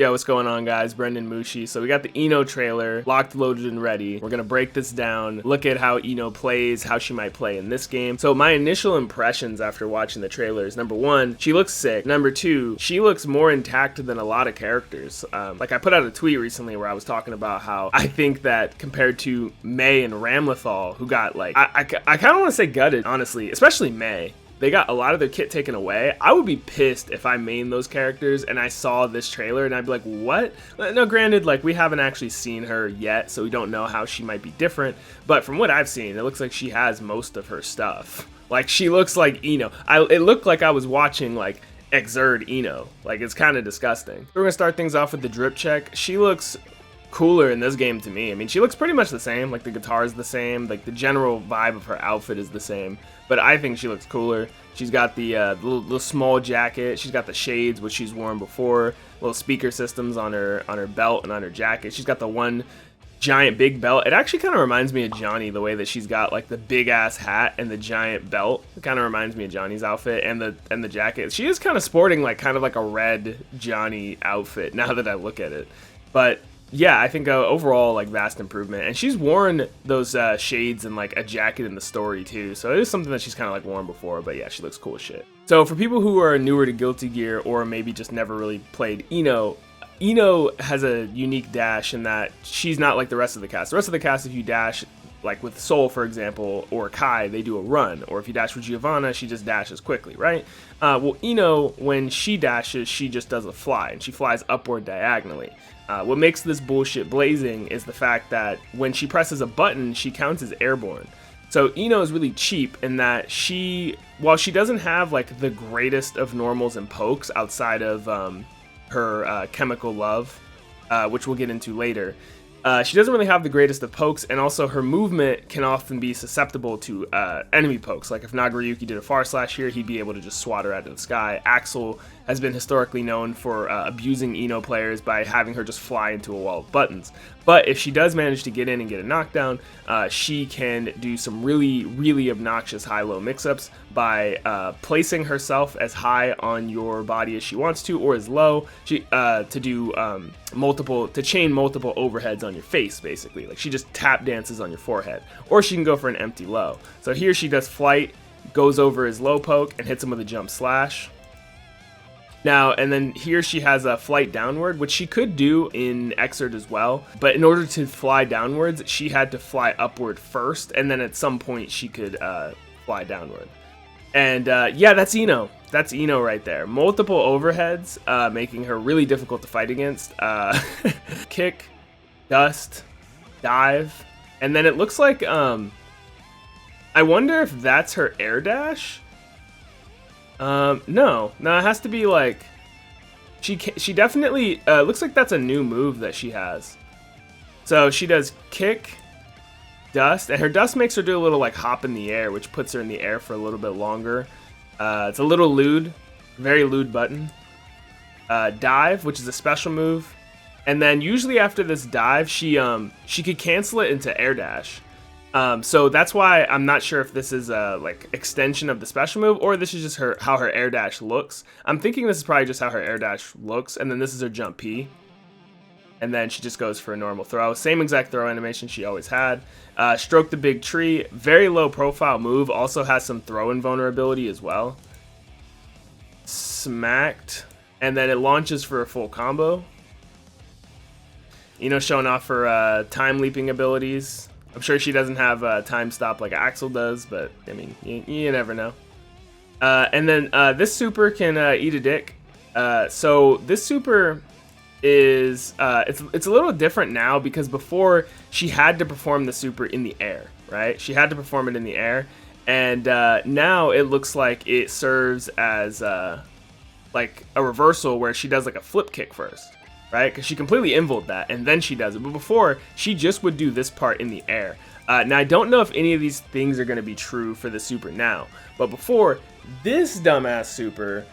Yo, what's going on, guys? BrendanMushi. So we got the Ino trailer locked, loaded, and ready. We're gonna break this down, look at how Ino plays, how she might play in this game. So my initial impressions after watching the trailer is, number one, she looks sick. Number two, she looks more intact than a lot of characters. Like I put out a tweet recently where I was talking about how I think that compared to Mei and Ramlethal, who got like, I kind of want to say gutted, honestly, especially Mei. They got a lot of their kit taken away. I would be pissed if I main those characters and I saw this trailer and I'd be like, what? No, granted, like we haven't actually seen her yet, so we don't know how she might be different. But from what I've seen, it looks like she has most of her stuff. Like she looks like Ino. It looked like I was watching like Exerd Ino. Like it's kind of disgusting. We're gonna start things off with the drip check. She looks cooler in this game to me. I mean, she looks pretty much the same. Like the guitar is the same. Like the general vibe of her outfit is the same. But I think she looks cooler. She's got the little small jacket. She's got the shades, which she's worn before. Little speaker systems on her belt and on her jacket. She's got the one giant big belt. It actually kind of reminds me of Johnny, the way that she's got like the big ass hat and the giant belt. It kind of reminds me of Johnny's outfit and the jacket. She is kind of sporting like kind of like a red Johnny outfit now that I look at it. But yeah, I think overall, like, vast improvement. And she's worn those shades and, like, a jacket in the story, too. So it is something that she's kind of, like, worn before. But, yeah, she looks cool as shit. So for people who are newer to Guilty Gear or maybe just never really played Ino has a unique dash in that she's not like the rest of the cast. The rest of the cast, if you dash, like with Soul, for example, or Kai, they do a run. Or if you dash with Giovanna, she just dashes quickly, right? Well, Ino, when she dashes, she just does a fly. And she flies upward diagonally. What makes this bullshit blazing is the fact that when she presses a button, she counts as airborne. So Ino is really cheap in that while she doesn't have like the greatest of normals and pokes outside of her chemical love, which we'll get into later, she doesn't really have the greatest of pokes, and also her movement can often be susceptible to enemy pokes. Like if Nagoriyuki did a far slash here, he'd be able to just swat her out of the sky. Axel has been historically known for abusing Ino players by having her just fly into a wall of buttons. But if she does manage to get in and get a knockdown, she can do some really, really obnoxious high-low mix-ups by placing herself as high on your body as she wants to, or as low, to chain multiple overheads on your face, basically. Like she just tap dances on your forehead. Or she can go for an empty low. So here she does flight, goes over his low poke, and hits him with a jump slash. Now, and then here she has a flight downward, which she could do in Exerd as well. But in order to fly downwards, she had to fly upward first, and then at some point she could fly downward. And yeah, that's Ino. That's Ino right there. Multiple overheads, making her really difficult to fight against. Kick, dust, dive, and then it looks like, I wonder if that's her air dash? No, it has to be like, she definitely, looks like that's a new move that she has. So she does kick, dust, and her dust makes her do a little like hop in the air, which puts her in the air for a little bit longer. It's a little lewd, very lewd button. Dive, which is a special move. And then usually after this dive, she could cancel it into air dash. So that's why I'm not sure if this is a like extension of the special move or this is just how her air dash looks. I'm thinking this is probably just how her air dash looks, and then this is her jump P. And then she just goes for a normal throw. Same exact throw animation she always had. Stroke the big tree. Very low profile move. Also has some throw invulnerability as well. Smacked. And then it launches for a full combo. Showing off her time leaping abilities. I'm sure she doesn't have a time stop like Axel does, but I mean, you never know. And then this super can eat a dick. So this super is it's a little different now because before she had to perform the super in the air, right? She had to perform it in the air, and now it looks like it serves as like a reversal where she does like a flip kick first. Right? Because she completely invuled that, and then she does it. But before, she just would do this part in the air. Now, I don't know if any of these things are going to be true for the super now. But before, this dumbass super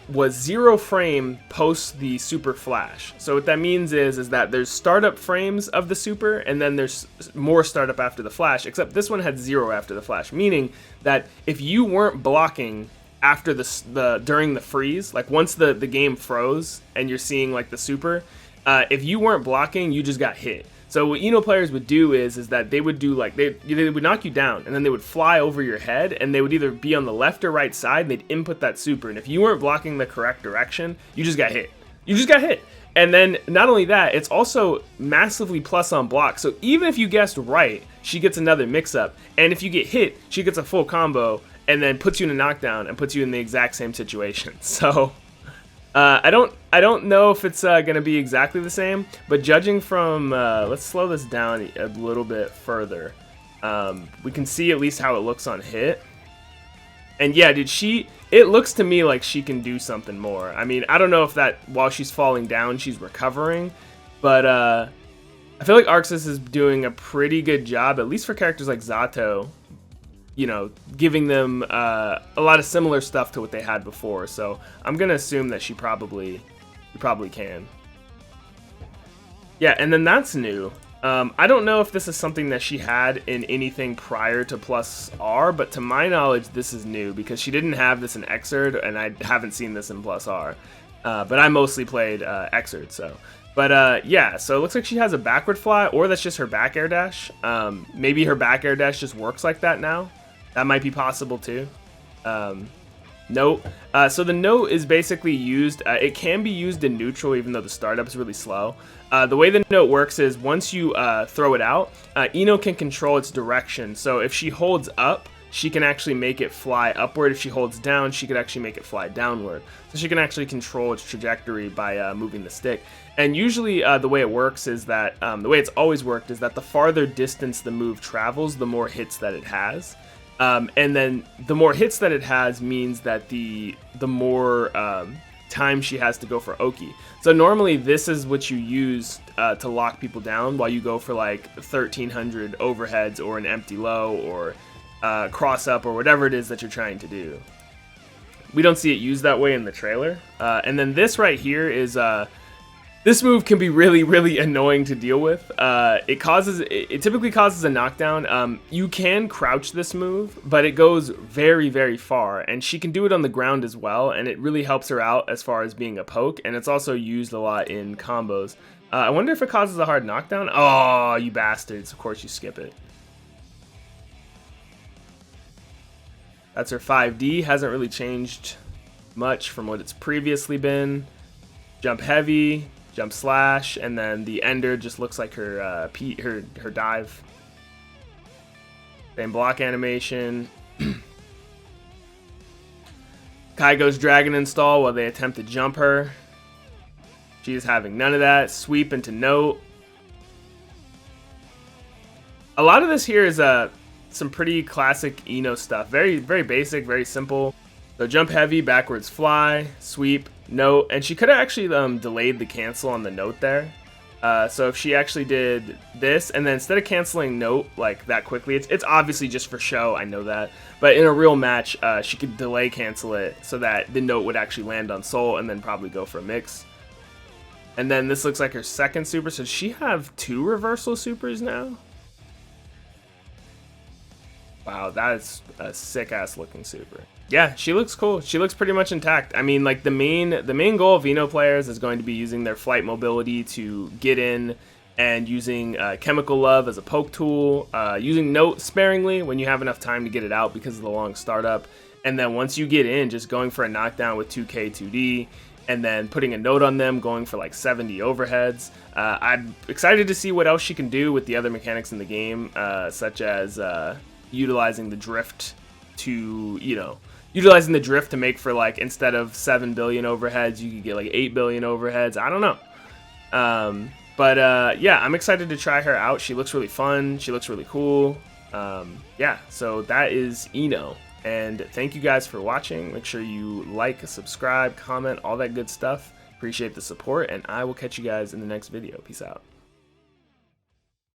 was 0 frame post the super flash. So what that means is that there's startup frames of the super, and then there's more startup after the flash, except this one had 0 after the flash. Meaning that if you weren't blocking after the during the freeze, like once the game froze and you're seeing like the super, if you weren't blocking, you just got hit. So what players would do is that they would do like they would knock you down, and then they would fly over your head, and they would either be on the left or right side, and they'd input that super, and if you weren't blocking the correct direction, you just got hit. You just got hit. And then not only that, it's also massively plus on block. So even if you guessed right, she gets another mix-up, and if you get hit, she gets a full combo, and then puts you in a knockdown and puts you in the exact same situation. So I don't know if it's gonna be exactly the same, but judging from let's slow this down a little bit further. We can see at least how it looks on hit. And yeah, dude, it looks to me like she can do something more. I mean, I don't know if that while she's falling down, she's recovering, but I feel like Arxis is doing a pretty good job, at least for characters like Zato, giving them a lot of similar stuff to what they had before. So I'm gonna assume that you probably can. Yeah, and then that's new. I don't know if this is something that she had in anything prior to Plus R, but to my knowledge, this is new because she didn't have this in Xrd, and I haven't seen this in Plus R. But I mostly played Xrd, so. But yeah, so it looks like she has a backward fly, or that's just her back air dash. Maybe her back air dash just works like that now. That might be possible too. Note. So the note is basically used, it can be used in neutral even though the startup is really slow. The way the note works is once you throw it out, Ino can control its direction. So if she holds up, she can actually make it fly upward. If she holds down, she could actually make it fly downward. So she can actually control its trajectory by moving the stick. And usually the way it works is that, the way it's always worked is that the farther distance the move travels, the more hits that it has. And then the more hits that it has means that the more time she has to go for Oki. So normally this is what you use to lock people down while you go for like 1300 overheads or an empty low or cross up or whatever it is that you're trying to do. We don't see it used that way in the trailer. And then this right here is this move can be really, really annoying to deal with. It typically causes a knockdown. You can crouch this move, but it goes very, very far, and she can do it on the ground as well, and it really helps her out as far as being a poke, and it's also used a lot in combos. I wonder if it causes a hard knockdown. Oh, you bastards. Of course you skip it. That's her 5D. Hasn't really changed much from what it's previously been. Jump heavy. Jump slash, and then the ender just looks like her her dive. Same block animation. Kai goes dragon install while they attempt to jump her. She is having none of that. Sweep into note. A lot of this here is some pretty classic Ino stuff. Very, very basic, very simple. So jump heavy, backwards fly, sweep, note, and she could have actually delayed the cancel on the note there. So if she actually did this, and then instead of canceling note like that quickly, it's obviously just for show, I know that, but in a real match, she could delay cancel it so that the note would actually land on soul and then probably go for a mix. And then this looks like her second super, so does she have 2 reversal supers now? Wow, that is a sick-ass looking super. Yeah, she looks cool. She looks pretty much intact. I mean, like the main goal of Ino players is going to be using their flight mobility to get in, and using Chemical Love as a poke tool, using Note sparingly when you have enough time to get it out because of the long startup, and then once you get in, just going for a knockdown with 2K 2D, and then putting a note on them, going for like 70 overheads. I'm excited to see what else she can do with the other mechanics in the game, such as utilizing the drift to, utilizing the drift to make for like, instead of 7 billion overheads, you could get like 8 billion overheads. I don't know. But yeah, I'm excited to try her out. She looks really fun. She looks really cool. Yeah, so that is Ino. And thank you guys for watching. Make sure you like, subscribe, comment, all that good stuff. Appreciate the support, and I will catch you guys in the next video. Peace out.